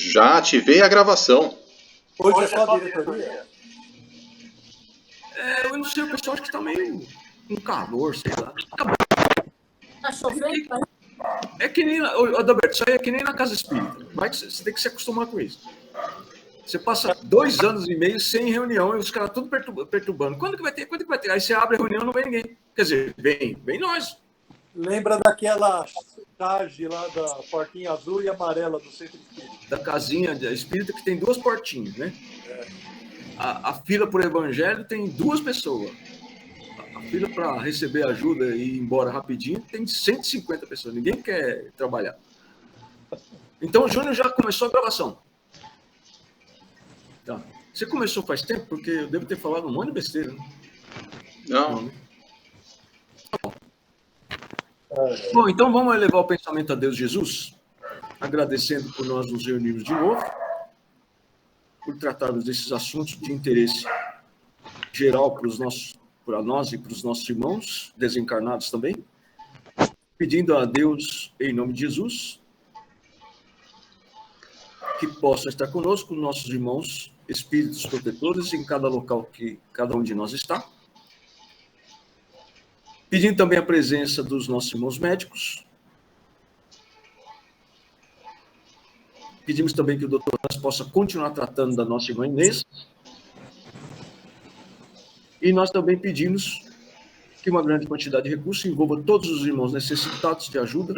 Já ativei a gravação. Hoje é só a diretoria? Eu não sei, o pessoal acho que está meio com calor, sei lá. Tá chovendo? É que nem, Adalberto, isso aí é que nem na casa espírita. Você tem que se acostumar com isso. Você passa 2 anos e meio sem reunião e os caras tudo perturbando. Quando que vai ter? Quando que vai ter? Aí você abre a reunião e não vem ninguém. Quer dizer, vem nós. Lembra daquela tarde lá da portinha azul e amarela do centro espírita? Da casinha espírita que tem 2 portinhas, né? A fila por evangelho tem 2 pessoas. A fila para receber ajuda e ir embora rapidinho tem 150 pessoas. Ninguém quer trabalhar. Então o Júnior já começou a gravação. Tá. Você começou faz tempo? Porque eu devo ter falado um monte de besteira, né? Não. Né? Tá bom. Bom, então vamos elevar o pensamento a Deus Jesus, agradecendo por nós nos reunirmos de novo, por tratarmos desses assuntos de interesse geral para nós e para os nossos irmãos, desencarnados também, pedindo a Deus, em nome de Jesus, que possa estar conosco, nossos irmãos, espíritos protetores, em cada local que cada um de nós está. Pedindo também a presença dos nossos irmãos médicos. Pedimos também que o doutor possa continuar tratando da nossa irmã Inês. E nós também pedimos que uma grande quantidade de recursos envolva todos os irmãos necessitados de ajuda.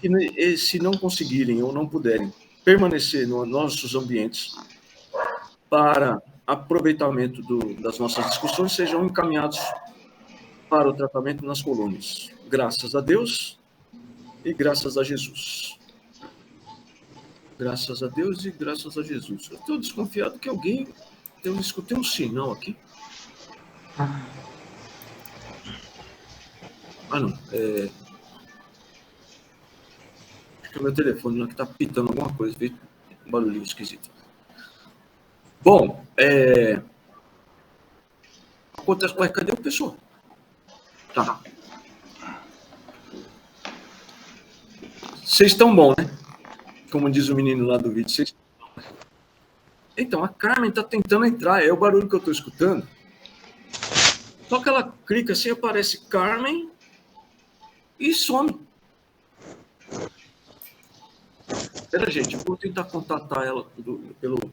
E se não conseguirem ou não puderem permanecer nos nossos ambientes para aproveitamento das nossas discussões, sejam encaminhados para o tratamento nas colônias. Graças a Deus e graças a Jesus. Graças a Deus e graças a Jesus. Eu estou desconfiado que alguém... Eu escutei um sinal aqui. Não. Acho que é o meu telefone lá que está pitando alguma coisa. Viu? Um barulhinho esquisito. Bom, acontece... Ué, cadê o pessoal? Tá. Vocês estão bom, né? Como diz o menino lá do vídeo. Vocês... Então, a Carmen está tentando entrar. É o barulho que eu estou escutando. Só que ela clica assim, aparece Carmen e some. Espera, gente, eu vou tentar contatar ela pelo...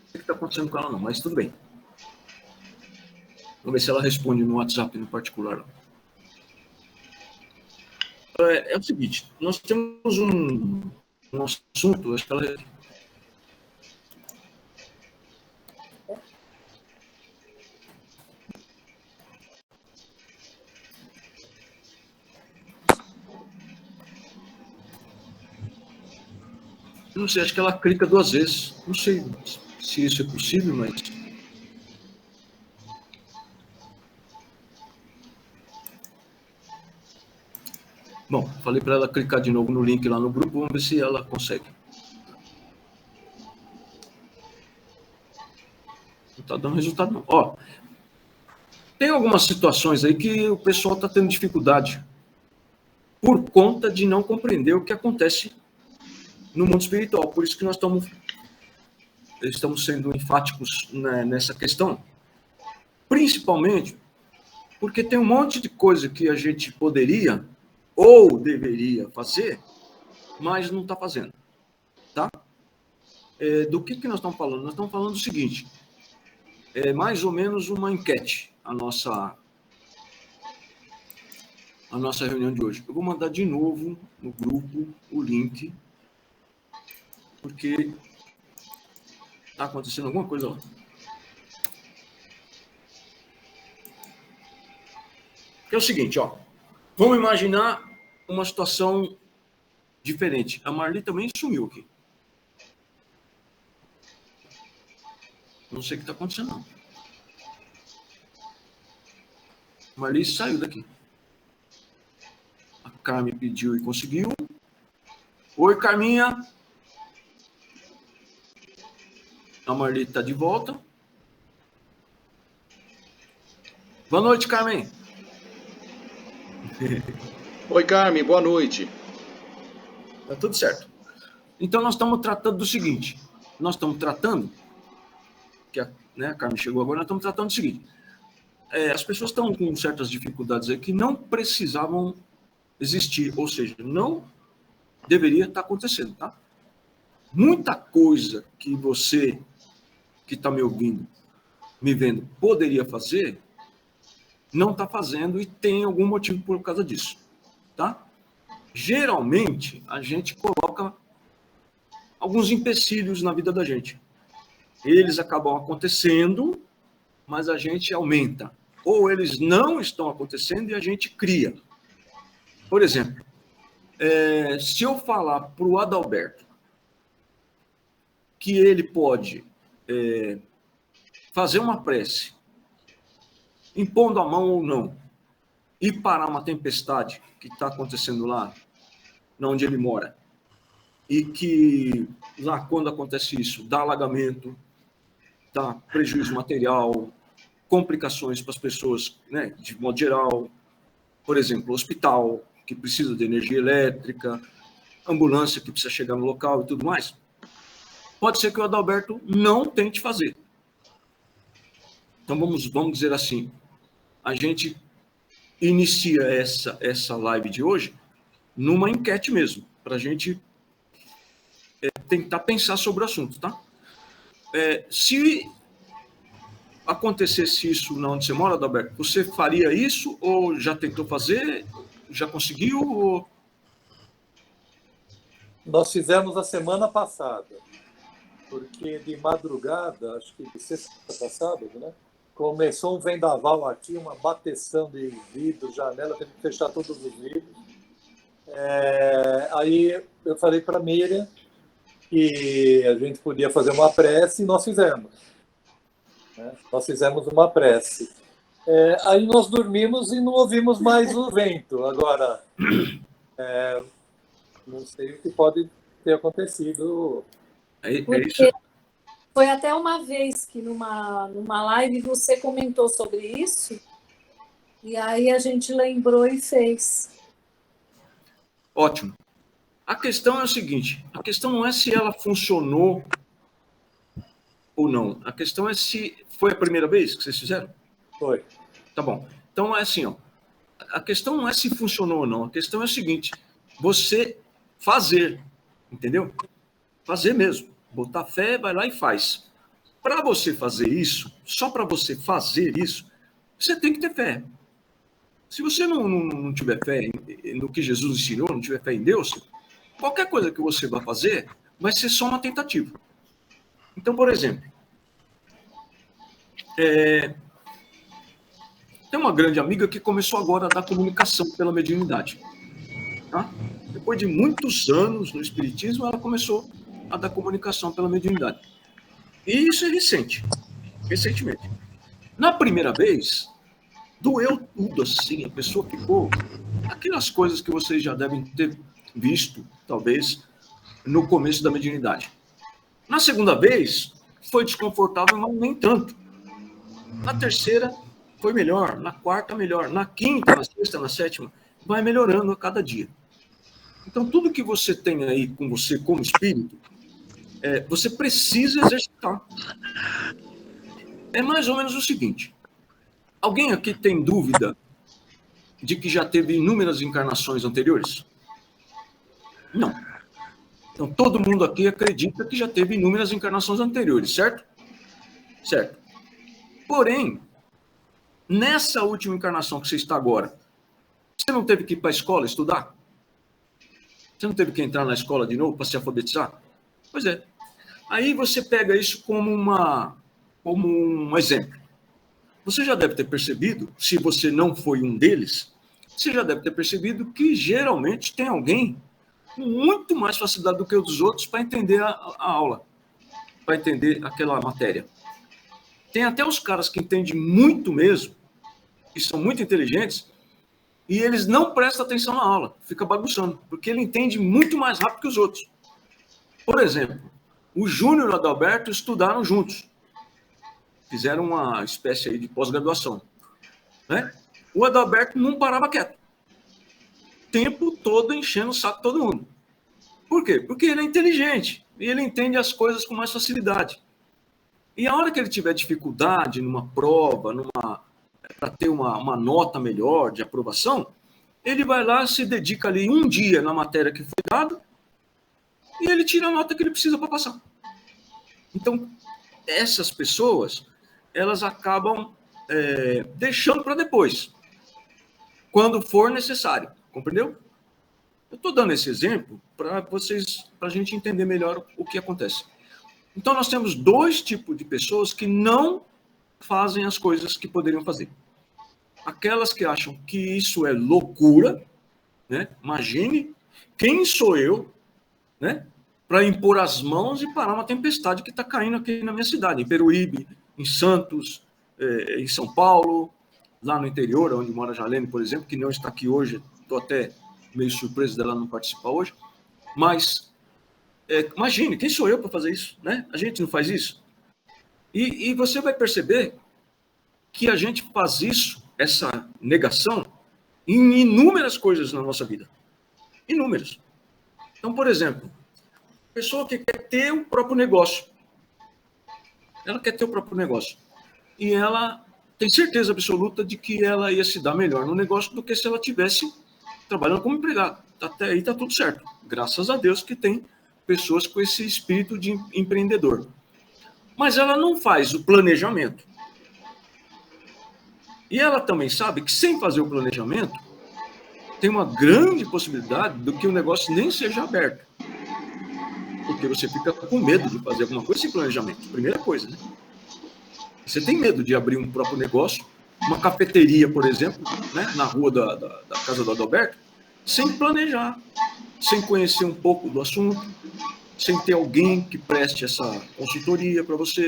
O que está acontecendo com ela não, mas tudo bem. Vamos ver se ela responde no WhatsApp no particular. É o seguinte, nós temos um assunto, acho que ela... Não sei, acho que ela clica 2 vezes. Não sei se isso é possível, mas... Bom, falei para ela clicar de novo no link lá no grupo, vamos ver se ela consegue. Não está dando resultado, não. Ó, tem algumas situações aí que o pessoal está tendo dificuldade por conta de não compreender o que acontece no mundo espiritual. Por isso que nós estamos sendo enfáticos, né, nessa questão. Principalmente porque tem um monte de coisa que a gente poderia ou deveria fazer, mas não está fazendo. Tá? Do que nós estamos falando? Nós estamos falando do seguinte, mais ou menos uma enquete, a nossa reunião de hoje. Eu vou mandar de novo no grupo o link, porque está acontecendo alguma coisa lá. Que é o seguinte, ó. Vamos imaginar uma situação diferente. A Marli também sumiu aqui. Não sei o que está acontecendo, não. A Marli saiu daqui. A Carmen pediu e conseguiu. Oi, Carminha. A Marli está de volta. Boa noite, Carmen. Oi, Carmen, boa noite. Tá tudo certo. Então, nós estamos tratando do seguinte. Nós estamos tratando, que a Carmen chegou agora, nós estamos tratando do seguinte. As pessoas estão com certas dificuldades aí que não precisavam existir, ou seja, não deveria estar acontecendo, tá? Muita coisa que você, que está me ouvindo, me vendo, poderia fazer, não está fazendo e tem algum motivo por causa disso, tá? Geralmente, a gente coloca alguns empecilhos na vida da gente. Eles acabam acontecendo, mas a gente aumenta. Ou eles não estão acontecendo e a gente cria. Por exemplo, se eu falar para o Adalberto que ele pode fazer uma prece, impondo a mão ou não, e parar uma tempestade que está acontecendo lá, onde ele mora, e que lá, quando acontece isso, dá alagamento, dá prejuízo material, complicações para as pessoas, né, de modo geral, por exemplo, hospital, que precisa de energia elétrica, ambulância que precisa chegar no local e tudo mais, pode ser que o Adalberto não tente fazer. Então, vamos dizer assim, a gente inicia essa live de hoje numa enquete mesmo, para a gente tentar pensar sobre o assunto, tá? Se acontecesse isso na onde você mora, Adalberto, você faria isso ou já tentou fazer? Já conseguiu? Ou... Nós fizemos a semana passada, porque de madrugada, acho que de sexta para sábado, né? Começou um vendaval aqui, uma bateção de vidro, janela, teve que fechar todos os vidros. Aí eu falei para a Miriam que a gente podia fazer uma prece e nós fizemos. Né? Nós fizemos uma prece. Aí nós dormimos e não ouvimos mais o vento. Agora, não sei o que pode ter acontecido. Isso. Foi até uma vez que numa live você comentou sobre isso, e aí a gente lembrou e fez. Ótimo. A questão é o seguinte, a questão não é se ela funcionou ou não. A questão é se foi a primeira vez que vocês fizeram? Foi. Tá bom. Então é assim, ó. A questão não é se funcionou ou não. A questão é o seguinte, você fazer, entendeu? Fazer mesmo. Botar fé, vai lá e faz. Para você fazer isso, só para você fazer isso, você tem que ter fé. Se você não tiver fé no que Jesus ensinou, não tiver fé em Deus, qualquer coisa que você vai fazer vai ser só uma tentativa. Então, por exemplo, tem uma grande amiga que começou agora a dar comunicação pela mediunidade. Tá? Depois de muitos anos no espiritismo, ela começou a dar comunicação pela mediunidade. E isso é recentemente. Na primeira vez, doeu tudo assim, a pessoa ficou... Aquelas coisas que vocês já devem ter visto, talvez, no começo da mediunidade. Na segunda vez, foi desconfortável, mas nem tanto. Na terceira, foi melhor. Na quarta, melhor. Na quinta, na sexta, na sétima, vai melhorando a cada dia. Então, tudo que você tem aí com você como espírito, você precisa exercitar. É mais ou menos o seguinte. Alguém aqui tem dúvida de que já teve inúmeras encarnações anteriores? Não. Então, todo mundo aqui acredita que já teve inúmeras encarnações anteriores, certo? Certo. Porém, nessa última encarnação que você está agora, você não teve que ir para a escola estudar? Você não teve que entrar na escola de novo para se alfabetizar? Pois é. Aí você pega isso como um exemplo. Você já deve ter percebido, se você não foi um deles, você já deve ter percebido que geralmente tem alguém com muito mais facilidade do que os dos outros para entender a aula, para entender aquela matéria. Tem até os caras que entendem muito mesmo, que são muito inteligentes, e eles não prestam atenção na aula, fica bagunçando, porque ele entende muito mais rápido que os outros. Por exemplo, o Júnior e o Adalberto estudaram juntos, fizeram uma espécie aí de pós-graduação, né? O Adalberto não parava quieto, o tempo todo enchendo o saco de todo mundo. Por quê? Porque ele é inteligente e ele entende as coisas com mais facilidade. E a hora que ele tiver dificuldade numa prova, para ter uma nota melhor de aprovação, ele vai lá, se dedica ali um dia na matéria que foi dada e ele tira a nota que ele precisa para passar. Então, essas pessoas, elas acabam deixando para depois, quando for necessário, compreendeu? Eu estou dando esse exemplo para a gente entender melhor o que acontece. Então, nós temos dois tipos de pessoas que não fazem as coisas que poderiam fazer. Aquelas que acham que isso é loucura, né? Imagine, quem sou eu, né, para impor as mãos e parar uma tempestade que está caindo aqui na minha cidade, em Peruíbe, em Santos, em São Paulo, lá no interior, onde mora a Jalene, por exemplo, que não está aqui hoje, estou até meio surpreso dela não participar hoje, mas imagine, quem sou eu para fazer isso, né? A gente não faz isso. E você vai perceber que a gente faz isso, essa negação, em inúmeras coisas na nossa vida. Inúmeras. Então, por exemplo, pessoa que quer ter o próprio negócio. Ela quer ter o próprio negócio. E ela tem certeza absoluta de que ela ia se dar melhor no negócio do que se ela tivesse trabalhando como empregado. Até aí está tudo certo. Graças a Deus que tem pessoas com esse espírito de empreendedor. Mas ela não faz o planejamento. E ela também sabe que sem fazer o planejamento, tem uma grande possibilidade de que o negócio nem seja aberto. Porque você fica com medo de fazer alguma coisa sem planejamento. Primeira coisa, né? Você tem medo de abrir um próprio negócio, uma cafeteria, por exemplo, né, na rua da casa do Adalberto, sem planejar, sem conhecer um pouco do assunto, sem ter alguém que preste essa consultoria para você,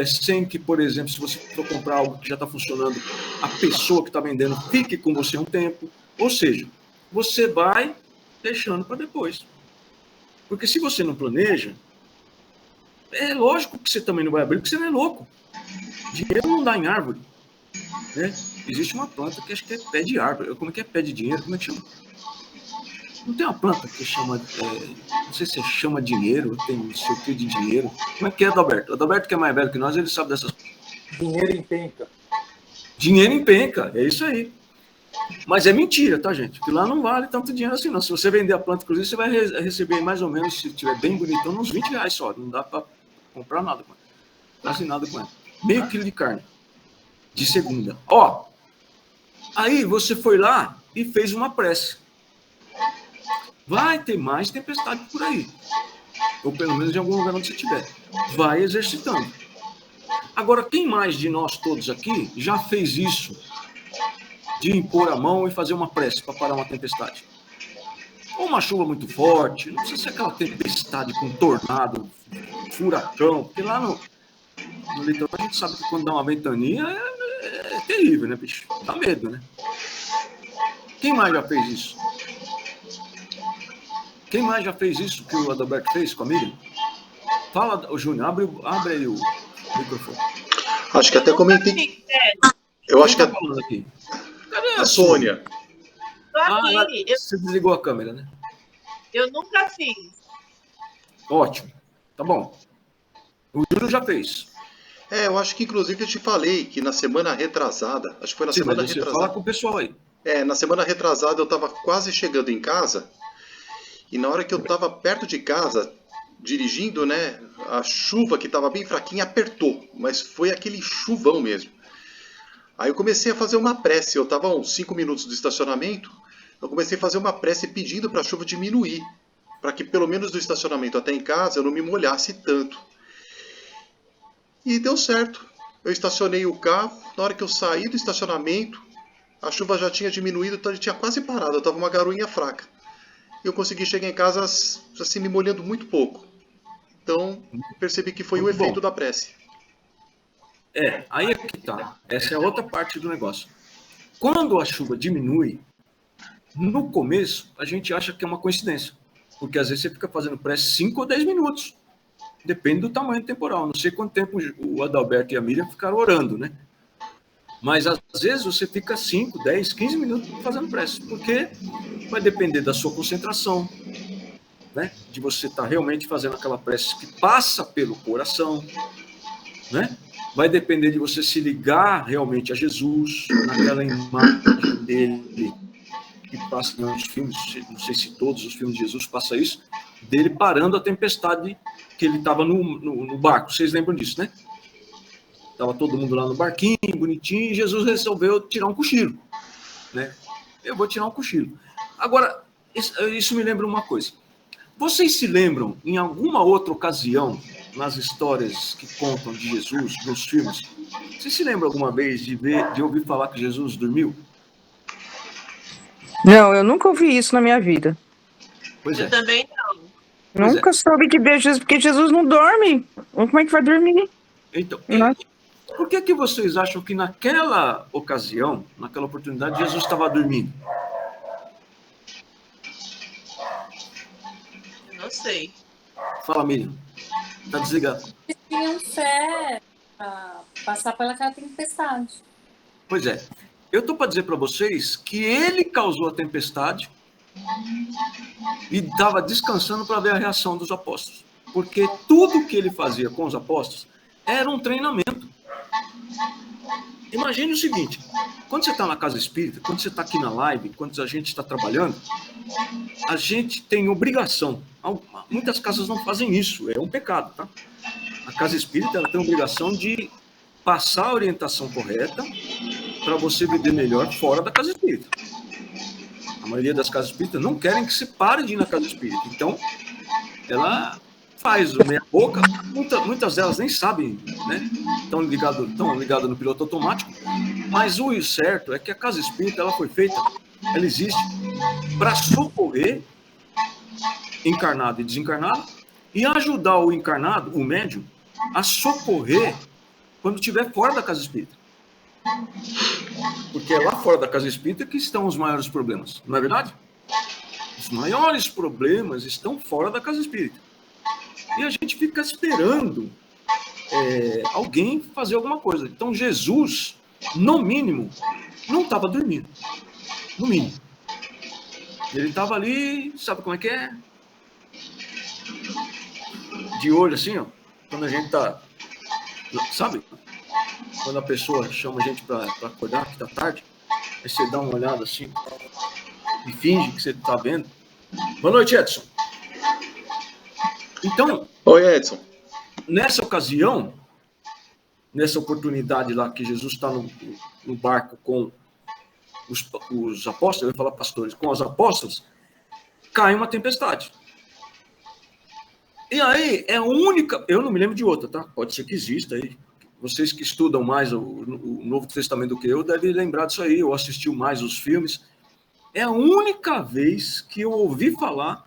sem que, por exemplo, se você for comprar algo que já está funcionando, a pessoa que está vendendo fique com você um tempo. Ou seja, você vai deixando para depois. Porque se você não planeja, é lógico que você também não vai abrir, porque você não é louco. Dinheiro não dá em árvore. Né? Existe uma planta que acho que é pé de árvore. Como é que é pé de dinheiro? Como é que chama? Não tem uma planta que chama... não sei se chama dinheiro, tem não sei o que de dinheiro. Como é que é, Adalberto? Adalberto, que é mais velho que nós, ele sabe dessas coisas. Dinheiro em penca. Dinheiro em penca, é isso aí. Mas é mentira, tá, gente? Que lá não vale tanto dinheiro assim, não. Se você vender a planta, inclusive, você vai receber mais ou menos, se tiver bem bonitão, uns R$20 só. Não dá para comprar nada com ela. Quase nada com ela. Meio quilo de carne. De segunda. Ó, aí você foi lá e fez uma prece. Vai ter mais tempestade por aí. Ou pelo menos em algum lugar onde você estiver. Vai exercitando. Agora, quem mais de nós todos aqui já fez isso? De impor a mão e fazer uma prece para parar uma tempestade? Ou uma chuva muito forte, não precisa ser aquela tempestade com tornado, furacão, porque lá no litoral a gente sabe que quando dá uma ventania é terrível, né, bicho? Dá medo, né? Quem mais já fez isso? Quem mais já fez isso que o Adalberto fez com a Miriam? Fala, Júnior, abre aí o microfone. Acho que até comentei. Eu acho que tá falando aqui? Cadê a Sônia? Tô aqui. Você desligou a câmera, né? Eu nunca fiz. Ótimo. Tá bom. O Júnior já fez. Eu acho que inclusive eu te falei que na semana retrasada, acho que foi na Sim, semana mas você retrasada. fala com o pessoal aí. Na semana retrasada eu estava quase chegando em casa e na hora que eu estava perto de casa, dirigindo, né, a chuva que estava bem fraquinha apertou, mas foi aquele chuvão mesmo. Aí eu comecei a fazer uma prece, eu estava a uns 5 minutos do estacionamento, eu comecei a fazer uma prece pedindo para a chuva diminuir, para que pelo menos do estacionamento até em casa eu não me molhasse tanto. E deu certo. Eu estacionei o carro, na hora que eu saí do estacionamento, a chuva já tinha diminuído, então ele tinha quase parado, eu estava uma garoinha fraca. Eu consegui chegar em casa assim, me molhando muito pouco. Então, percebi que foi o efeito da prece. Aí é que tá. Essa é outra parte do negócio. Quando a chuva diminui, no começo, a gente acha que é uma coincidência. Porque às vezes você fica fazendo prece 5 ou 10 minutos. Depende do tamanho do temporal. Não sei quanto tempo o Adalberto e a Miriam ficaram orando, né? Mas às vezes você fica 5, 10, 15 minutos fazendo prece. Porque vai depender da sua concentração, né? De você estar realmente fazendo aquela prece que passa pelo coração, né? Vai depender de você se ligar realmente a Jesus, naquela imagem dele que passa nos filmes, não sei se todos os filmes de Jesus passa isso, dele parando a tempestade que ele estava no barco. Vocês lembram disso, né? Estava todo mundo lá no barquinho, bonitinho, e Jesus resolveu tirar um cochilo, né? Eu vou tirar um cochilo. Agora, isso me lembra uma coisa. Vocês se lembram, em alguma outra ocasião, nas histórias que contam de Jesus, nos filmes, vocês se lembram alguma vez de ouvir falar que Jesus dormiu? Não, eu nunca ouvi isso na minha vida. Pois é. Eu também não. Pois Nunca soube de ver Jesus, porque Jesus não dorme. Como é que vai dormir? Então, Nossa. por que vocês acham que naquela ocasião, naquela oportunidade, Jesus estava dormindo? Eu não sei. Fala, Miriam. Tá desligado. Eles tinham fé para passar pelaquela tempestade. Pois é. Eu estou para dizer para vocês que ele causou a tempestade e estava descansando para ver a reação dos apóstolos. Porque tudo que ele fazia com os apóstolos era um treinamento. Imagine o seguinte, quando você está na casa espírita, quando você está aqui na live, quando a gente está trabalhando, a gente tem obrigação. Muitas casas não fazem isso, é um pecado, tá? A casa espírita ela tem a obrigação de passar a orientação correta para você viver melhor fora da casa espírita. A maioria das casas espíritas não querem que você pare de ir na casa espírita. Então, ela faz o meia-boca, muitas delas nem sabem, né? Estão ligadas no piloto automático, mas o certo é que a casa espírita ela foi feita, ela existe para socorrer encarnado e desencarnado e ajudar o encarnado, o médium, a socorrer quando estiver fora da casa espírita. Porque é lá fora da casa espírita que estão os maiores problemas, não é verdade? Os maiores problemas estão fora da casa espírita. E a gente fica esperando alguém fazer alguma coisa. Então Jesus, no mínimo, não estava dormindo. No mínimo. Ele estava ali, sabe como é que é? De olho assim, ó. Quando a gente tá... Sabe? Quando a pessoa chama a gente para acordar, que tá tarde, aí você dá uma olhada assim e finge que você tá vendo. Boa noite, Edson. Então... Oi, Edson. Nessa ocasião, nessa oportunidade lá que Jesus está no barco com os apóstolos, eu ia falar pastores, com os apóstolos, cai uma tempestade. E aí é a única, eu não me lembro de outra, tá? Pode ser que exista aí. Vocês que estudam mais o Novo Testamento do que eu devem lembrar disso aí, ou assistiu mais os filmes. É a única vez que eu ouvi falar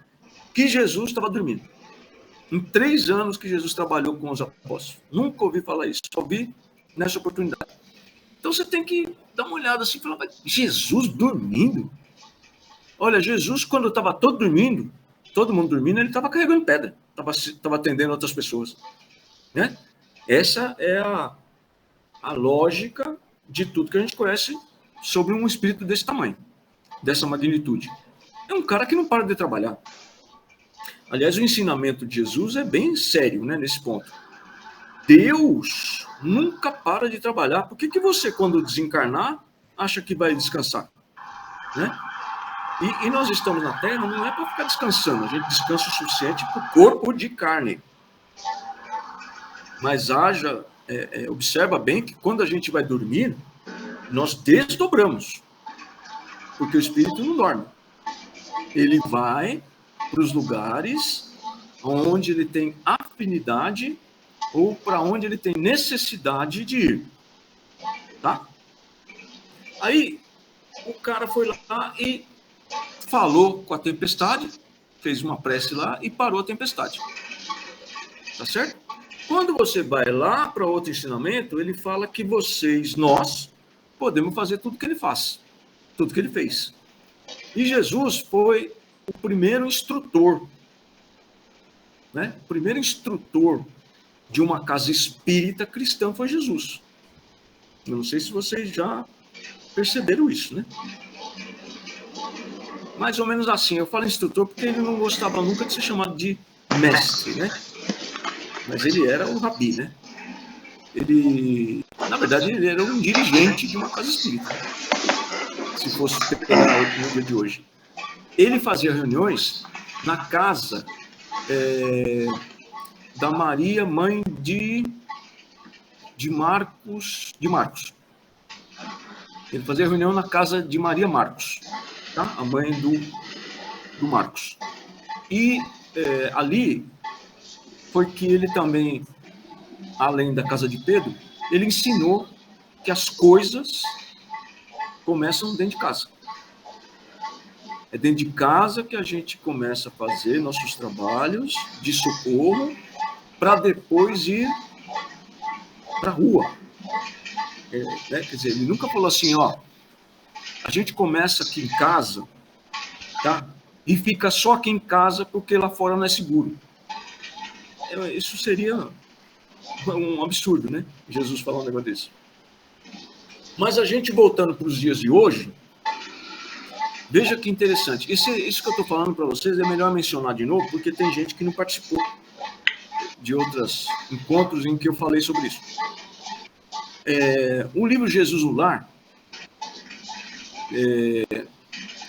que Jesus estava dormindo. Em 3 anos que Jesus trabalhou com os apóstolos. Nunca ouvi falar isso, só vi nessa oportunidade. Então você tem que dar uma olhada assim e falar, Jesus dormindo? Olha, Jesus, quando estava todo mundo dormindo, ele estava carregando pedra, estava atendendo outras pessoas. Né? Essa é a lógica de tudo que a gente conhece sobre um espírito desse tamanho, dessa magnitude. É um cara que não para de trabalhar. Aliás, o ensinamento de Jesus é bem sério, né, nesse ponto. Deus nunca para de trabalhar. Por que você, quando desencarnar, acha que vai descansar? Né? E nós estamos na Terra, não é para ficar descansando. A gente descansa o suficiente para o corpo de carne. Mas observa bem que quando a gente vai dormir, nós desdobramos. Porque o espírito não dorme. Ele vai para os lugares onde ele tem afinidade ou para onde ele tem necessidade de ir. Tá? Aí, o cara foi lá e falou com a tempestade, fez uma prece lá e parou a tempestade. Tá certo? Quando você vai lá para outro ensinamento, ele fala que nós, podemos fazer tudo que ele faz, tudo que ele fez. E Jesus foi o primeiro instrutor, né? O primeiro instrutor de uma casa espírita cristã foi Jesus. Eu não sei se vocês já perceberam isso, né? Mais ou menos assim. Eu falo instrutor porque ele não gostava nunca de ser chamado de mestre, né? Mas ele era o rabi, né? Ele, na verdade, ele era um dirigente de uma casa espírita. Se fosse pegar no dia de hoje. Ele fazia reuniões na casa da Maria, mãe de Marcos. Ele fazia reunião na casa de Maria Marcos, tá? A mãe do Marcos. E ali foi que ele também, além da casa de Pedro, ele ensinou que as coisas começam dentro de casa. É dentro de casa que a gente começa a fazer nossos trabalhos de socorro para depois ir para a rua. Quer dizer, ele nunca falou assim, ó, a gente começa aqui em casa, tá? E fica só aqui em casa porque lá fora não é seguro. Isso seria um absurdo, né? Jesus falar um negócio desse. Mas a gente voltando para os dias de hoje, veja que interessante. Isso que eu estou falando para vocês é melhor mencionar de novo, porque tem gente que não participou de outros encontros em que eu falei sobre isso. O livro Jesus no Lar,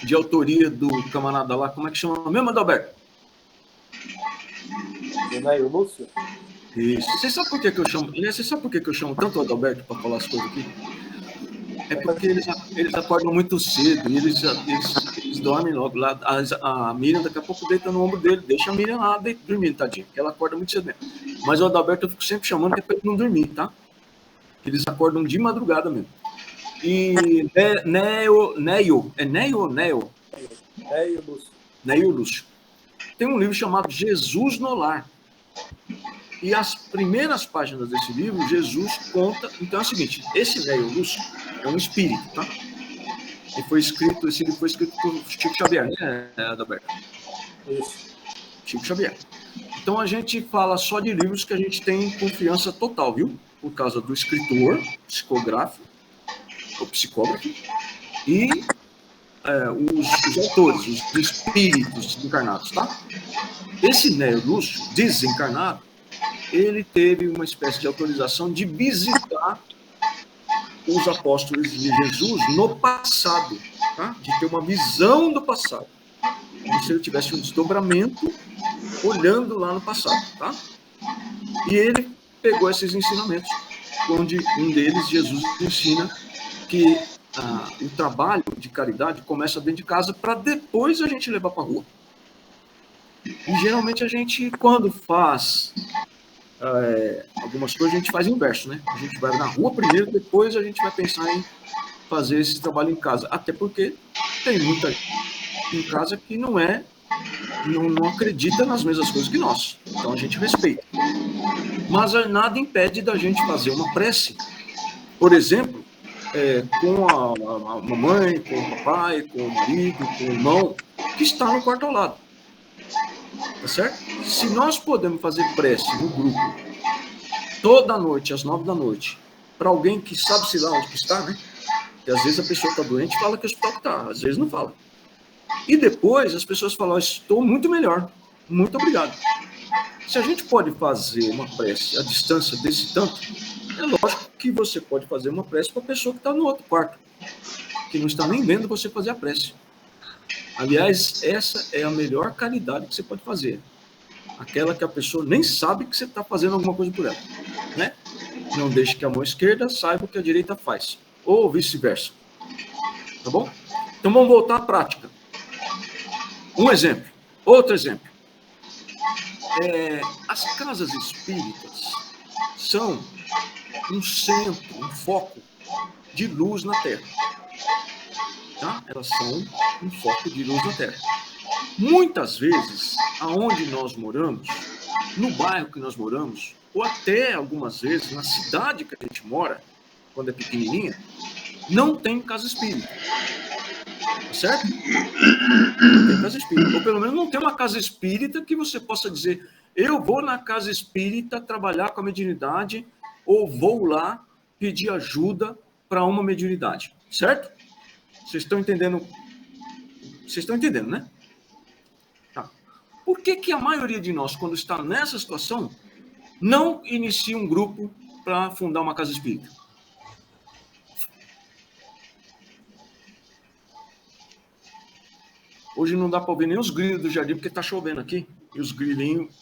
de autoria do camarada lá, como é que chama mesmo, Adalberto? Neio Lúcio? Isso. Você sabe por que eu chamo? Você sabe por que eu chamo tanto o Adalberto para falar as coisas aqui? É porque eles acordam muito cedo e eles dormem logo lá. A Miriam daqui a pouco deita no ombro dele, deixa a Miriam lá dormindo, tadinho, porque ela acorda muito cedo mesmo. Mas o Adalberto eu fico sempre chamando que é para ele não dormir, tá? Eles acordam de madrugada mesmo. E Neio Lúcio. Neio Lúcio. Tem um livro chamado Jesus no Lar. E as primeiras páginas desse livro, Jesus conta... Então é o seguinte, esse Neio Lúcio é um espírito, tá? Esse livro foi escrito por Chico Xavier, né, Adalberto? Isso. Chico Xavier. Então a gente fala só de livros que a gente tem confiança total, viu? Por causa do escritor, psicógrafo, e os autores, os espíritos encarnados, tá? Esse Neio Lúcio, desencarnado, ele teve uma espécie de autorização de visitar os apóstolos de Jesus no passado, tá? De ter uma visão do passado, como se ele tivesse um desdobramento olhando lá no passado, tá? E ele pegou esses ensinamentos, onde um deles, Jesus ensina que o trabalho de caridade começa dentro de casa para depois a gente levar para a rua. E geralmente a gente, quando faz algumas coisas, a gente faz o inverso, né? A gente vai na rua primeiro, depois a gente vai pensar em fazer esse trabalho em casa. Até porque tem muita gente em casa que não acredita nas mesmas coisas que nós. Então a gente respeita. Mas nada impede da gente fazer uma prece, por exemplo, com a mamãe, com o papai, com o marido, com o irmão, que está no quarto ao lado. Tá certo? Se nós podemos fazer prece no grupo toda noite, às 9 da noite, para alguém que sabe-se lá onde que está, né? E às vezes a pessoa está doente e fala que o hospital está, às vezes não fala. E depois as pessoas falam, estou muito melhor, muito obrigado. Se a gente pode fazer uma prece à distância desse tanto, é lógico que você pode fazer uma prece para a pessoa que está no outro quarto, que não está nem vendo você fazer a prece. Aliás, essa é a melhor caridade que você pode fazer. Aquela que a pessoa nem sabe que você está fazendo alguma coisa por ela, né? Não deixe que a mão esquerda saiba o que a direita faz, ou vice-versa. Tá bom? Então vamos voltar à prática. Um exemplo. Outro exemplo. As casas espíritas são um centro, um foco de luz na Terra. Tá? Elas são um foco de luz na Terra. Muitas vezes, aonde nós moramos, no bairro que nós moramos, ou até algumas vezes na cidade que a gente mora, quando é pequenininha, não tem casa espírita. Certo? Não tem casa espírita. Ou pelo menos não tem uma casa espírita que você possa dizer, eu vou na casa espírita trabalhar com a mediunidade ou vou lá pedir ajuda para uma mediunidade. Certo? Vocês estão entendendo? Vocês estão entendendo, né? Tá. Por que a maioria de nós, quando está nessa situação, não inicia um grupo para fundar uma casa espírita? Hoje não dá para ouvir nem os grilos do jardim, porque está chovendo aqui. E os grilinhos,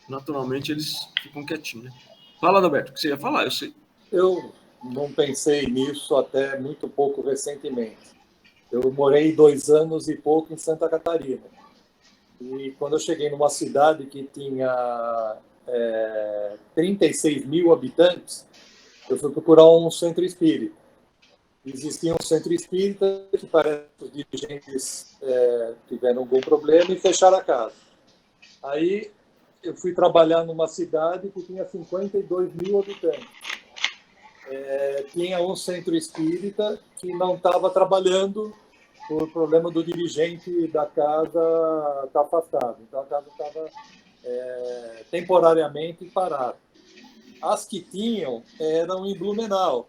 naturalmente, eles ficam quietinhos. Né? Fala, Adalberto, o que você ia falar? Eu sei. Eu não pensei nisso até muito pouco recentemente. Eu morei 2 anos e pouco em Santa Catarina. E quando eu cheguei numa cidade que tinha 36 mil habitantes, eu fui procurar um centro espírita. Existia um centro espírita que parece que os dirigentes tiveram algum problema e fecharam a casa. Aí eu fui trabalhar numa cidade que tinha 52 mil habitantes. Tinha um centro espírita que não estava trabalhando por problema do dirigente da casa estar afastado. Então a casa estava temporariamente parada. As que tinham eram em Blumenau.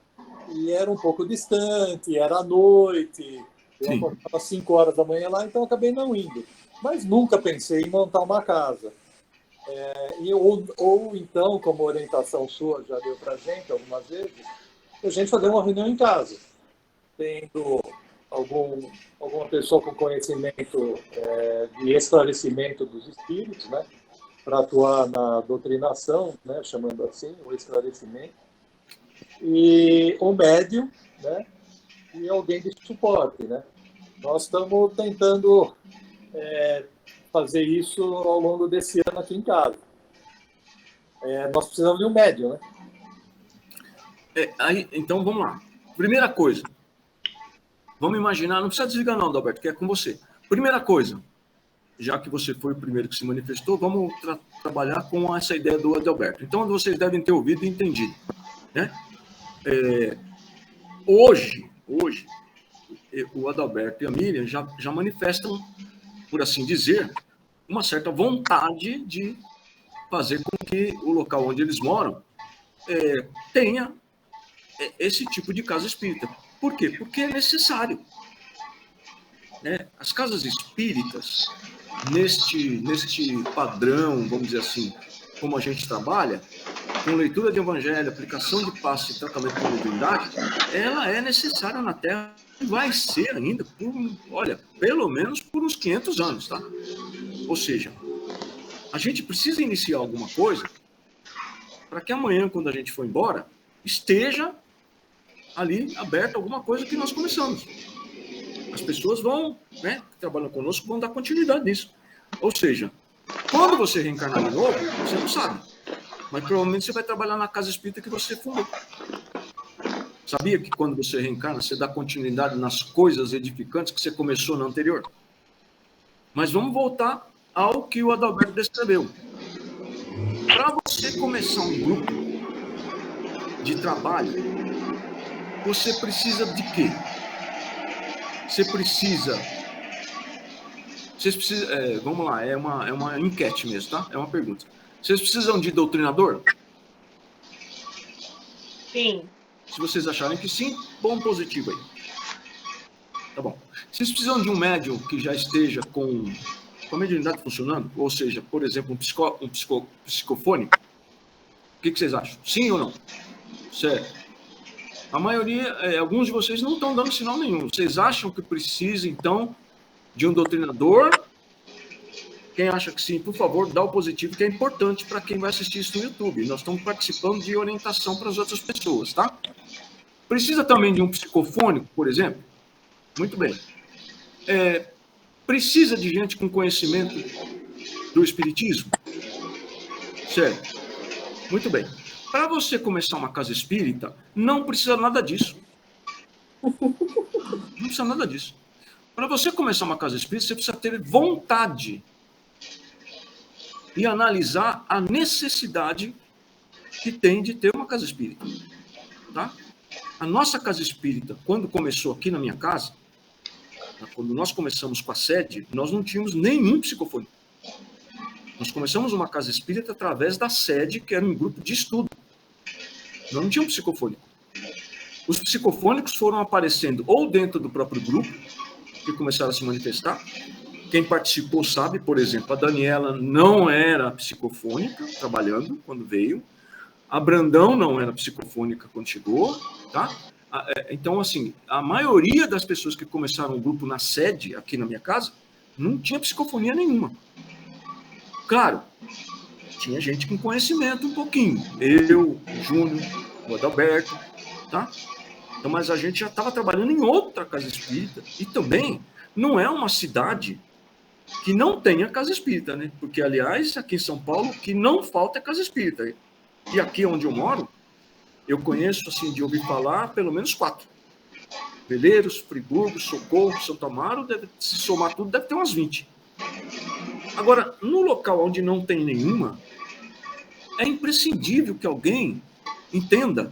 E era um pouco distante, era à noite, eu acordava às 5 horas da manhã lá, então eu acabei não indo. Mas nunca pensei em montar uma casa. Ou então, como orientação sua já deu para a gente algumas vezes, a gente fazer uma reunião em casa, tendo alguma pessoa com conhecimento de esclarecimento dos espíritos, né, para atuar na doutrinação, né, chamando assim, o esclarecimento, e um médium, né, e alguém de suporte, né. Nós estamos tentando fazer isso ao longo desse ano aqui em casa. Nós precisamos de um médium, né? Então, vamos lá. Primeira coisa, vamos imaginar, não precisa desligar não, Adalberto, que é com você. Primeira coisa, já que você foi o primeiro que se manifestou, vamos trabalhar com essa ideia do Adalberto. Então, vocês devem ter ouvido e entendido, né? Hoje, o Adalberto e a Miriam já manifestam, por assim dizer, uma certa vontade de fazer com que o local onde eles moram tenha esse tipo de casa espírita. Por quê? Porque é necessário. Né? As casas espíritas, neste padrão, vamos dizer assim, como a gente trabalha, com leitura de evangelho, aplicação de passe e tratamento com mediunidade, ela é necessária na Terra e vai ser ainda pelo menos por uns 500 anos, tá? Ou seja, a gente precisa iniciar alguma coisa para que amanhã, quando a gente for embora, esteja ali aberta alguma coisa que nós começamos. As pessoas vão, né, que trabalham conosco, vão dar continuidade nisso. Ou seja, quando você reencarnar de novo, você não sabe. Mas provavelmente você vai trabalhar na casa espírita que você fundou. Sabia que quando você reencarna, você dá continuidade nas coisas edificantes que você começou na anterior? Mas vamos voltar ao que o Adalberto descreveu. Para você começar um grupo de trabalho, você precisa de quê? Vocês precisam, vamos lá, é uma enquete mesmo, tá? É uma pergunta. Vocês precisam de doutrinador? Sim. Se vocês acharem que sim, bom, positivo aí. Tá bom. Vocês precisam de um médium que já esteja com a mediunidade funcionando? Ou seja, por exemplo, um psicofone? O que vocês acham? Sim ou não? Certo. A maioria, alguns de vocês não estão dando sinal nenhum. Vocês acham que precisa, então, de um doutrinador? Quem acha que sim, por favor, dá o positivo, que é importante para quem vai assistir isso no YouTube. Nós estamos participando de orientação para as outras pessoas, tá? Precisa também de um psicofônico, por exemplo? Muito bem. Precisa de gente com conhecimento do espiritismo? Certo. Muito bem. Para você começar uma casa espírita, não precisa nada disso. Não precisa nada disso. Para você começar uma casa espírita, você precisa ter vontade e analisar a necessidade que tem de ter uma casa espírita. Tá? A nossa casa espírita, quando começou aqui na minha casa, quando nós começamos com a sede, nós não tínhamos nenhum psicofônico. Nós começamos uma casa espírita através da sede, que era um grupo de estudo. Nós não tínhamos psicofônico. Os psicofônicos foram aparecendo ou dentro do próprio grupo, que começaram a se manifestar. Quem participou sabe, por exemplo, a Daniela não era psicofônica, trabalhando, quando veio. A Brandão não era psicofônica quando chegou, tá? Então, assim, a maioria das pessoas que começaram o grupo na sede, aqui na minha casa, não tinha psicofonia nenhuma. Claro, tinha gente com conhecimento um pouquinho. Eu, o Júnior, o Adalberto, tá? Então, mas a gente já estava trabalhando em outra casa espírita. E também não é uma cidade que não tenha casa espírita, né? Porque, aliás, aqui em São Paulo, o que não falta é casa espírita. E aqui onde eu moro, eu conheço, assim, de ouvir falar, pelo menos 4. Veleiros, Friburgo, Socorro, Santo Amaro, se somar tudo, deve ter umas 20. Agora, no local onde não tem nenhuma, é imprescindível que alguém entenda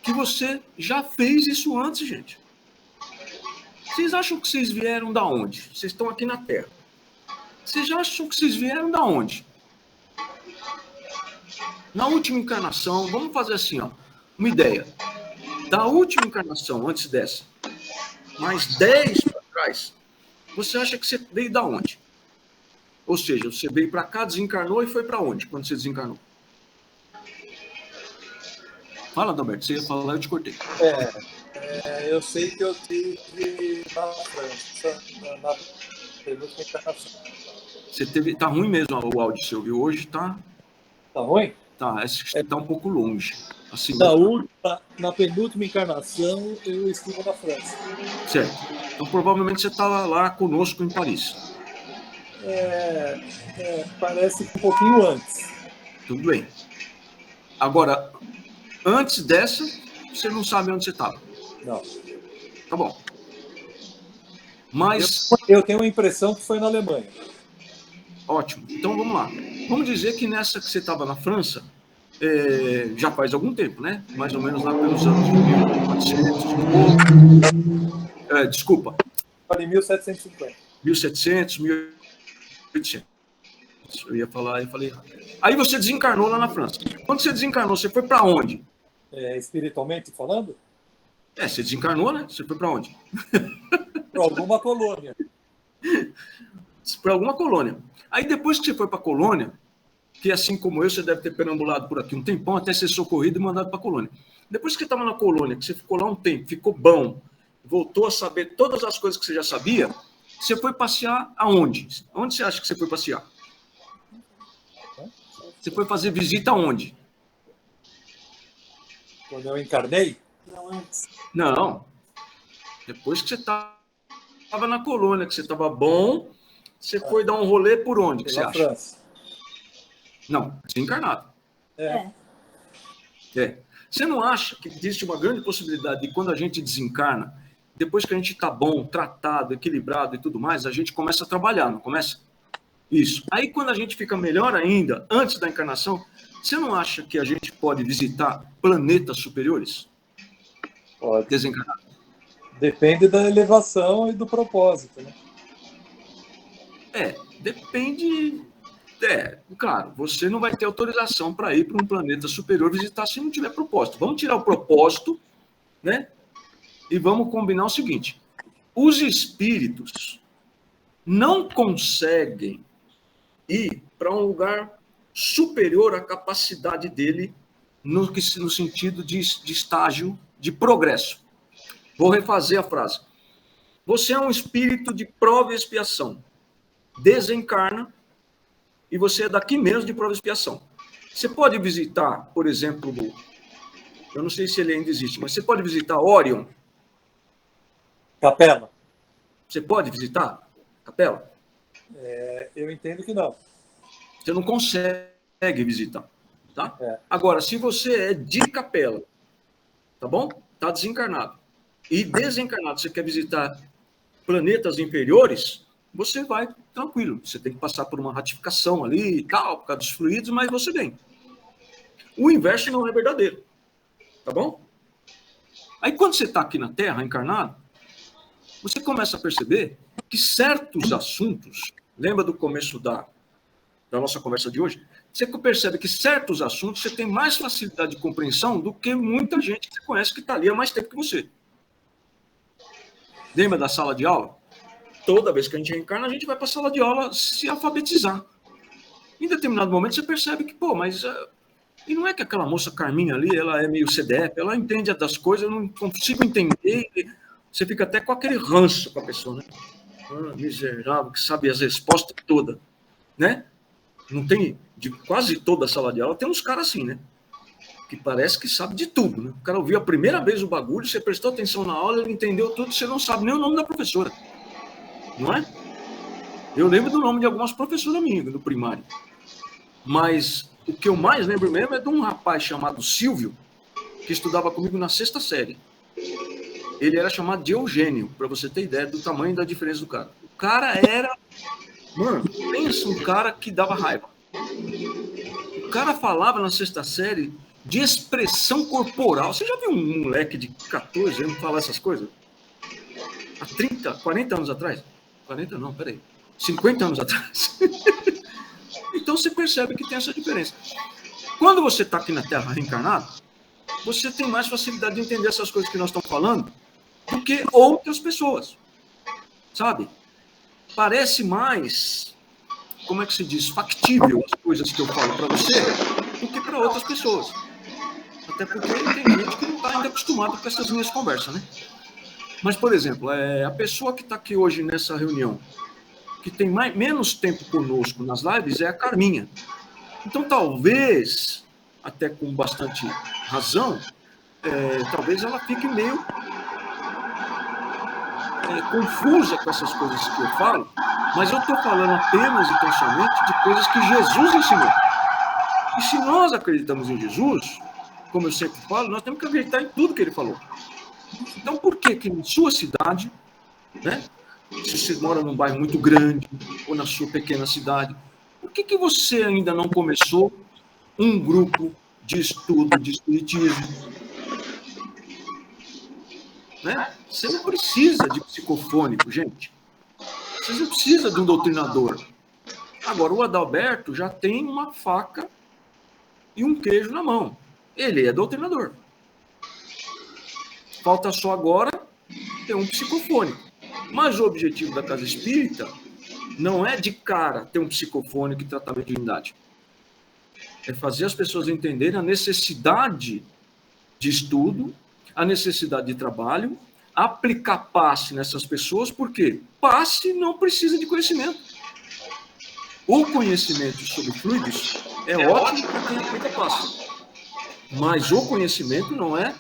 que você já fez isso antes, gente. Vocês acham que vocês vieram da onde? Vocês estão aqui na Terra. Vocês acham que vocês vieram da onde? Na última encarnação, vamos fazer assim, ó, uma ideia. Da última encarnação, antes dessa, mais 10 para trás, você acha que você veio da onde? Ou seja, você veio para cá, desencarnou e foi para onde quando você desencarnou? Fala, Adalberto, você ia falar, eu te cortei. Eu sei que eu tive na França, na penúltima encarnação. Você teve, tá ruim mesmo o áudio seu, viu? Hoje tá... Tá ruim? Tá, tá um pouco longe. Assim, na penúltima encarnação, eu estive na França. Certo. Então, provavelmente você estava lá conosco em Paris. Parece que um pouquinho antes. Tudo bem. Agora, antes dessa, você não sabe onde você estava. Não. Tá bom. Mas... Eu tenho a impressão que foi na Alemanha. Ótimo. Então, vamos lá. Vamos dizer que nessa que você estava na França, já faz algum tempo, né? Mais ou menos lá pelos anos de 1400 desculpa. Falei 1750. 1700, 1800. Eu ia falar, eu falei errado. Aí você desencarnou lá na França. Quando você desencarnou, você foi para onde? Espiritualmente falando? Você desencarnou, né? Você foi para onde? Para alguma colônia. Para alguma colônia. Aí depois que você foi para a colônia, que assim como eu, você deve ter perambulado por aqui um tempão até ser socorrido e mandado para a colônia. Depois que você estava na colônia, que você ficou lá um tempo, ficou bom, voltou a saber todas as coisas que você já sabia, você foi passear aonde? Onde você acha que você foi passear? Você foi fazer visita aonde? Quando eu encarnei? Não, antes. Não. Depois que você estava na colônia, que você estava bom, você foi dar um rolê por onde, que você acha? França. Não, desencarnado. Você não acha que existe uma grande possibilidade de quando a gente desencarna, depois que a gente está bom, tratado, equilibrado e tudo mais, a gente começa a trabalhar, não começa? Isso. Aí quando a gente fica melhor ainda, antes da encarnação, você não acha que a gente pode visitar planetas superiores? Pode. Desencarnado. Depende da elevação e do propósito, né? Depende. Claro, você não vai ter autorização para ir para um planeta superior visitar se não tiver propósito. Vamos tirar o propósito, né? E vamos combinar o seguinte: os espíritos não conseguem ir para um lugar superior à capacidade dele no sentido de estágio de progresso. Vou refazer a frase. Você é um espírito de prova e expiação. Desencarna e você é daqui mesmo de prova e expiação. Você pode visitar, por exemplo, eu não sei se ele ainda existe, mas você pode visitar Orion? Capela? Você pode visitar Capela? Eu entendo que não. Você não consegue visitar, tá? Agora, se você é de Capela, tá bom? Tá desencarnado. E desencarnado, você quer visitar planetas inferiores, você vai tranquilo. Você tem que passar por uma ratificação ali e tal, por causa dos fluidos, mas você vem. O inverso não é verdadeiro. Tá bom? Aí quando você está aqui na Terra, encarnado, você começa a perceber que certos assuntos, lembra do começo da nossa conversa de hoje? Você percebe que certos assuntos você tem mais facilidade de compreensão do que muita gente que você conhece que está ali há mais tempo que você. Lembra da sala de aula? Toda vez que a gente reencarna, a gente vai para a sala de aula se alfabetizar. Em determinado momento você percebe que, pô, mas... E não é que aquela moça Carminha ali, ela é meio CDF, ela entende das coisas, eu não consigo entender. Você fica até com aquele ranço com a pessoa, né? Miserável, que sabe as respostas todas, né? Não tem, de quase toda a sala de aula, tem uns caras assim, né? Que parece que sabe de tudo, né? O cara ouviu a primeira vez o bagulho, você prestou atenção na aula, ele entendeu tudo, você não sabe nem o nome da professora. Não é? Eu lembro do nome de algumas professoras minhas, do primário. Mas o que eu mais lembro mesmo é de um rapaz chamado Silvio, que estudava comigo na 6ª série. Ele era chamado de Eugênio, para você ter ideia do tamanho da diferença do cara. O cara era... Mano, pensa um cara que dava raiva. O cara falava na 6ª série de expressão corporal. Você já viu um moleque de 14 anos falar essas coisas? Há 30, 40 anos atrás? 40 não, peraí. 50 anos atrás. Então você percebe que tem essa diferença. Quando você está aqui na Terra reencarnado, você tem mais facilidade de entender essas coisas que nós estamos falando do que outras pessoas. Sabe? Parece mais, como é que se diz, factível as coisas que eu falo para você do que para outras pessoas. Até porque tem gente que não está ainda acostumada com essas minhas conversas, né? Mas, por exemplo, a pessoa que está aqui hoje nessa reunião, que tem menos tempo conosco nas lives, é a Carminha. Então, talvez, até com bastante razão, talvez ela fique meio confusa com essas coisas que eu falo, mas eu estou falando apenas e tão somente de coisas que Jesus ensinou. E se nós acreditamos em Jesus, como eu sempre falo, nós temos que acreditar em tudo que ele falou. Então, por que que na sua cidade, né, se você mora num bairro muito grande ou na sua pequena cidade, por que que você ainda não começou um grupo de estudo de espiritismo? Né? Você não precisa de psicofônico, gente. Você não precisa de um doutrinador. Agora, o Adalberto já tem uma faca e um queijo na mão. Ele é doutrinador. Falta só agora ter um psicofônico. Mas o objetivo da Casa Espírita não é de cara ter um psicofônico e tratar a mediunidade. É fazer as pessoas entenderem a necessidade de estudo, a necessidade de trabalho, aplicar passe nessas pessoas, porque passe não precisa de conhecimento. O conhecimento sobre fluidos é ótimo para quem aplica passe. Mas o conhecimento não é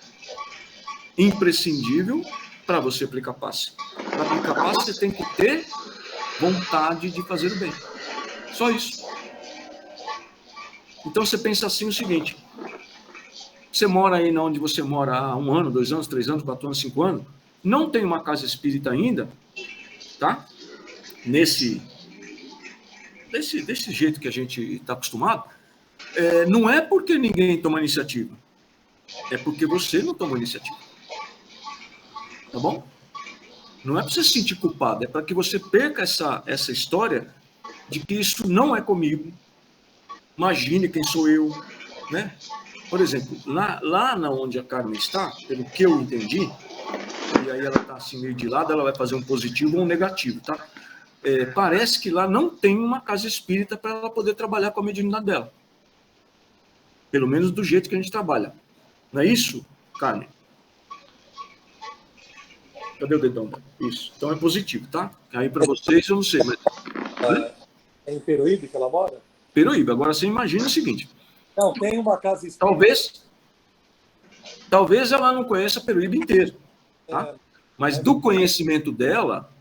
imprescindível para você aplicar passe. Para aplicar passe, você tem que ter vontade de fazer o bem. Só isso. Então você pensa assim o seguinte: você mora aí onde você mora há 1 ano, 2 anos, 3 anos, 4 anos, 5 anos, não tem uma casa espírita ainda, tá? Desse jeito que a gente está acostumado, não é porque ninguém toma iniciativa, é porque você não toma iniciativa. Tá bom? Não é para você se sentir culpado, é para que você perca essa história de que isso não é comigo. Imagine quem sou eu, né? Por exemplo, lá onde a Carmen está, pelo que eu entendi, e aí ela está assim meio de lado, ela vai fazer um positivo ou um negativo, tá? Parece que lá não tem uma casa espírita para ela poder trabalhar com a mediunidade dela. Pelo menos do jeito que a gente trabalha. Não é isso, Carmen? Cadê o dedão? Isso. Então é positivo, tá? Aí para vocês eu não sei, mas... É em Peruíbe que ela mora? Peruíbe. Agora você imagina o seguinte. Não, tem uma casa espírita. Talvez ela não conheça Peruíbe inteiro, tá? Mas do conhecimento dela,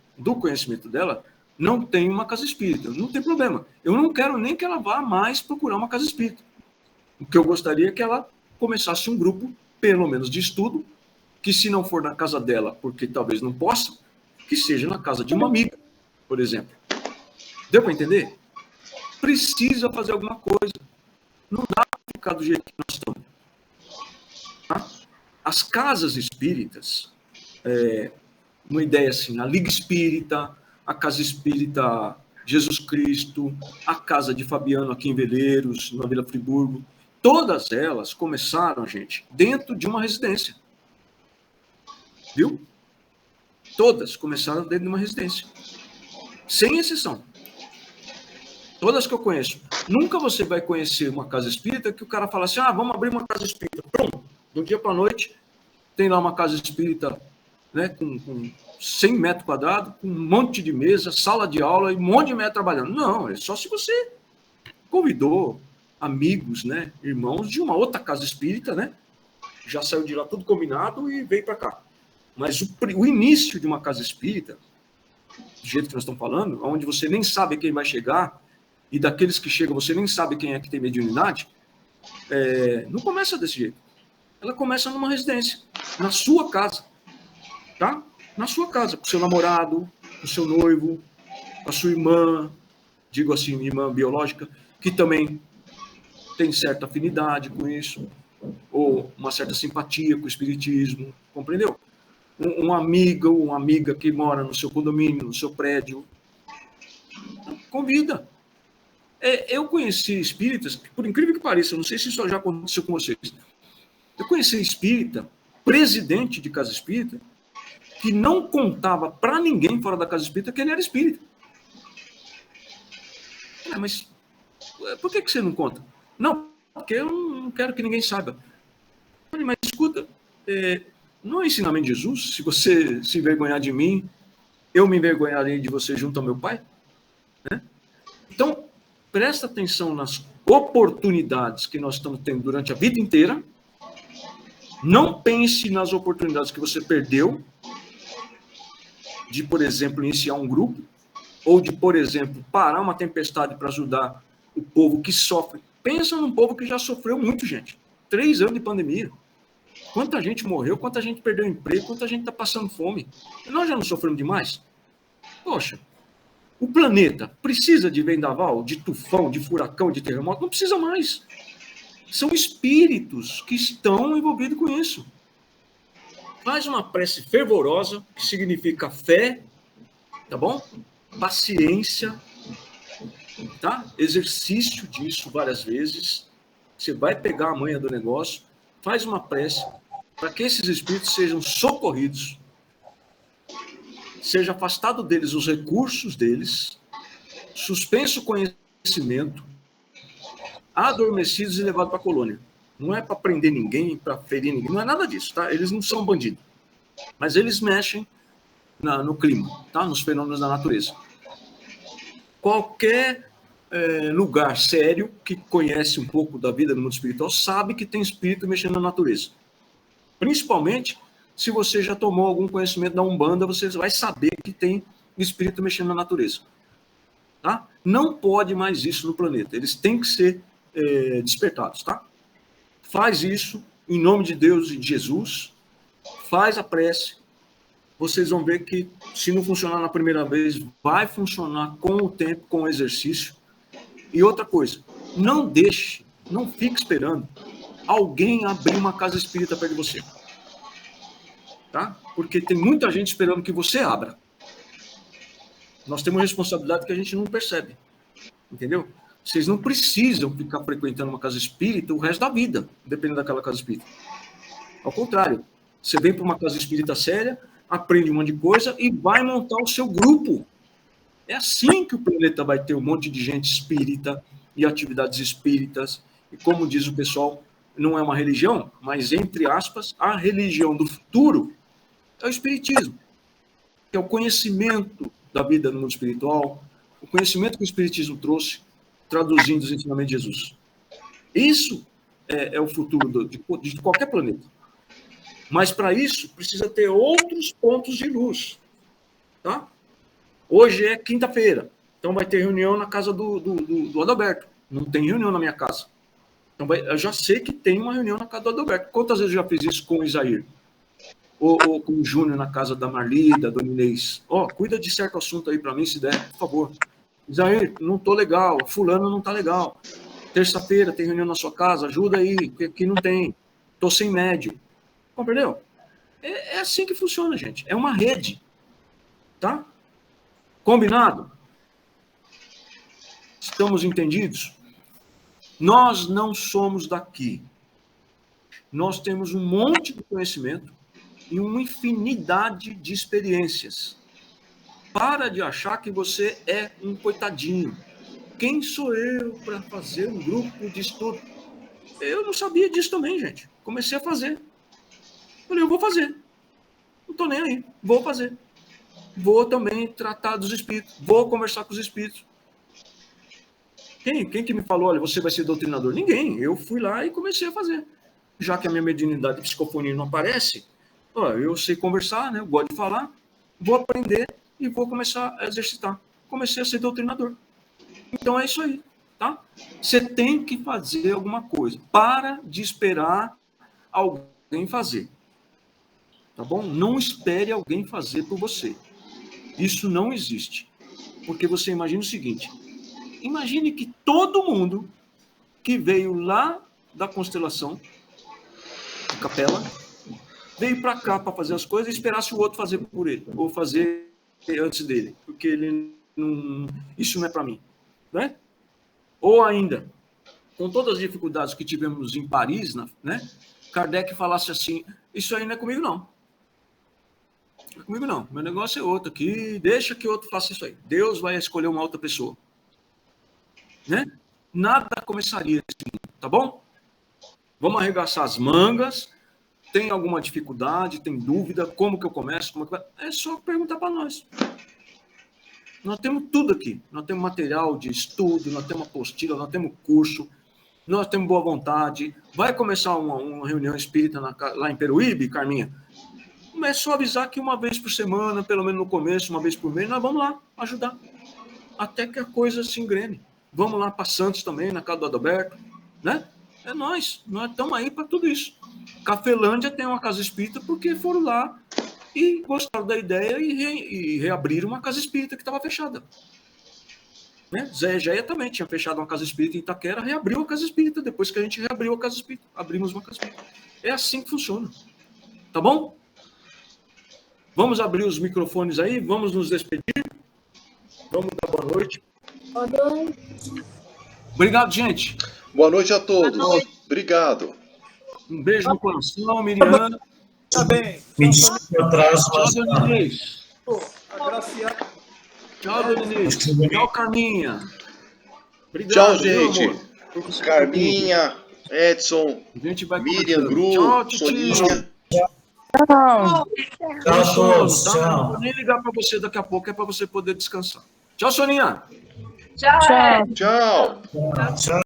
não tem uma casa espírita. Não tem problema. Eu não quero nem que ela vá mais procurar uma casa espírita. O que eu gostaria é que ela começasse um grupo, pelo menos de estudo, que se não for na casa dela, porque talvez não possa, que seja na casa de uma amiga, por exemplo. Deu para entender? Precisa fazer alguma coisa. Não dá para ficar do jeito que nós estamos. Tá? As casas espíritas, uma ideia assim, a Liga Espírita, a Casa Espírita Jesus Cristo, a Casa de Fabiano aqui em Veleiros, na Vila Friburgo, todas elas começaram, gente, dentro de uma residência. Viu? Todas começaram dentro de uma residência. Sem exceção. Todas que eu conheço. Nunca você vai conhecer uma casa espírita que o cara fala assim, vamos abrir uma casa espírita. Pronto. Do dia para a noite, tem lá uma casa espírita, né, com 100 metros quadrados, com um monte de mesa, sala de aula e um monte de médico trabalhando. Não, é só se você convidou amigos, né, irmãos de uma outra casa espírita, né, já saiu de lá tudo combinado e veio para cá. Mas o início de uma casa espírita, do jeito que nós estamos falando, onde você nem sabe quem vai chegar, e daqueles que chegam você nem sabe quem é que tem mediunidade, não começa desse jeito. Ela começa numa residência, na sua casa, tá? Na sua casa, com o seu namorado, com o seu noivo, com a sua irmã, digo assim, irmã biológica, que também tem certa afinidade com isso, ou uma certa simpatia com o espiritismo, compreendeu? Um amigo ou uma amiga que mora no seu condomínio, no seu prédio, convida. Eu conheci espíritas, por incrível que pareça, eu não sei se isso já aconteceu com vocês, eu conheci espírita, presidente de casa espírita, que não contava para ninguém fora da casa espírita que ele era espírita. Mas por que você não conta? Não, porque eu não quero que ninguém saiba. Eu falei, mas escuta, não é ensinamento de Jesus? Se você se envergonhar de mim, eu me envergonharei de você junto ao meu Pai? Né? Então, presta atenção nas oportunidades que nós estamos tendo durante a vida inteira. Não pense nas oportunidades que você perdeu de, por exemplo, iniciar um grupo, ou de, por exemplo, parar uma tempestade para ajudar o povo que sofre. Pensa num povo que já sofreu muito, gente. 3 anos de pandemia. Quanta gente morreu, quanta gente perdeu emprego, quanta gente está passando fome. E nós já não sofremos demais? Poxa, o planeta precisa de vendaval, de tufão, de furacão, de terremoto? Não precisa mais. São espíritos que estão envolvidos com isso. Faz uma prece fervorosa, que significa fé, tá bom? Paciência, tá? Exercício disso várias vezes. Você vai pegar a manha do negócio, faz uma prece para que esses espíritos sejam socorridos, seja afastado deles os recursos deles, suspenso o conhecimento, adormecidos e levados para a colônia. Não é para prender ninguém, para ferir ninguém, não é nada disso, tá? Eles não são bandidos. Mas eles mexem no clima, tá? Nos fenômenos da natureza. Qualquer lugar sério que conhece um pouco da vida no mundo espiritual sabe que tem espírito mexendo na natureza. Principalmente se você já tomou algum conhecimento da Umbanda, você vai saber que tem espírito mexendo na natureza. Tá? Não pode mais isso no planeta. Eles têm que ser despertados, tá? Faz isso em nome de Deus e de Jesus. Faz a prece. Vocês vão ver que, se não funcionar na primeira vez, vai funcionar com o tempo, com o exercício. E outra coisa, não fique esperando alguém abrir uma casa espírita perto de você. Tá? Porque tem muita gente esperando que você abra. Nós temos uma responsabilidade que a gente não percebe. Entendeu? Vocês não precisam ficar frequentando uma casa espírita o resto da vida, dependendo daquela casa espírita. Ao contrário, você vem para uma casa espírita séria, aprende um monte de coisa e vai montar o seu grupo. É assim que o planeta vai ter um monte de gente espírita e atividades espíritas. E como diz o pessoal, não é uma religião, mas, entre aspas, a religião do futuro é o espiritismo, que é o conhecimento da vida no mundo espiritual, o conhecimento que o espiritismo trouxe, traduzindo os ensinamentos de Jesus. Isso é o futuro de qualquer planeta. Mas, para isso, precisa ter outros pontos de luz. Tá? Hoje é quinta-feira, então vai ter reunião na casa do Adalberto. Não tem reunião na minha casa. Então eu já sei que tem uma reunião na casa do Adalberto. Quantas vezes eu já fiz isso com o Isair? Ou com o Júnior na casa da Marli, da Dona Inês? Cuida de certo assunto aí para mim, se der, por favor. Isair, não tô legal, fulano não tá legal. Terça-feira tem reunião na sua casa, ajuda aí, porque aqui não tem. Tô sem médium. Compreendeu? É assim que funciona, gente. É uma rede. Tá? Combinado? Estamos entendidos? Nós não somos daqui. Nós temos um monte de conhecimento e uma infinidade de experiências. Para de achar que você é um coitadinho. Quem sou eu para fazer um grupo de estudo? Eu não sabia disso também, gente. Comecei a fazer. Falei, eu vou fazer. Não estou nem aí. Vou fazer. Vou também tratar dos espíritos. Vou conversar com os espíritos. Quem que me falou, olha, você vai ser doutrinador? Ninguém. Eu fui lá e comecei a fazer. Já que a minha mediunidade de psicofonia não aparece, eu sei conversar, né? Eu gosto de falar, vou aprender e vou começar a exercitar. Comecei a ser doutrinador. Então é isso aí, tá? Você tem que fazer alguma coisa. Para de esperar alguém fazer. Tá bom? Não espere alguém fazer por você. Isso não existe. Porque você imagina o seguinte, imagine que todo mundo que veio lá da constelação de Capela veio para cá para fazer as coisas e esperasse o outro fazer por ele, ou fazer antes dele, porque ele não, isso não é para mim, né? Ou ainda, com todas as dificuldades que tivemos em Paris, né? Kardec falasse assim, isso aí não é comigo não. Não é comigo não, meu negócio é outro aqui, deixa que outro faça isso aí. Deus vai escolher uma outra pessoa. Né? Nada começaria nesse mundo, tá bom? Vamos arregaçar as mangas. Tem alguma dificuldade, tem dúvida, como que eu começo? É só perguntar para nós. Nós temos tudo aqui. Nós temos material de estudo, nós temos apostila, nós temos curso, nós temos boa vontade. Vai começar uma reunião espírita lá em Peruíbe, Carminha? É só avisar que uma vez por semana, pelo menos no começo, uma vez por mês, nós vamos lá ajudar. Até que a coisa se engrene. Vamos lá para Santos também, na casa do Adalberto, né? É nós estamos aí para tudo isso. Cafelândia tem uma casa espírita porque foram lá e gostaram da ideia e reabriram uma casa espírita que estava fechada. Né? Zé Egéia também tinha fechado uma casa espírita em Itaquera, reabriu a casa espírita, depois que a gente reabriu a casa espírita, abrimos uma casa espírita. É assim que funciona. Tá bom? Vamos abrir os microfones aí, vamos nos despedir. Vamos dar boa noite. Boa noite. Obrigado, gente. Boa noite a todos. Boa noite. Obrigado. Um beijo no coração, Miriam. Tá bem. Me desculpe o atraso, Tchau, mas Dona Inês. Agraciado. Tchau, Dona Inês. Tchau, Carminha. Obrigado, Tchau, meu gente. amor, por você ter Carminha, Edson, vindo. A gente vai Miriam, conversando. Gru, Tchau, Titi. Soninha. Tchau. tchau a todos, Tá? Não tchau. vou nem ligar para você daqui a pouco, é para você poder descansar. Tchau, Soninha. Tchau, Tchau. Tchau. Tchau.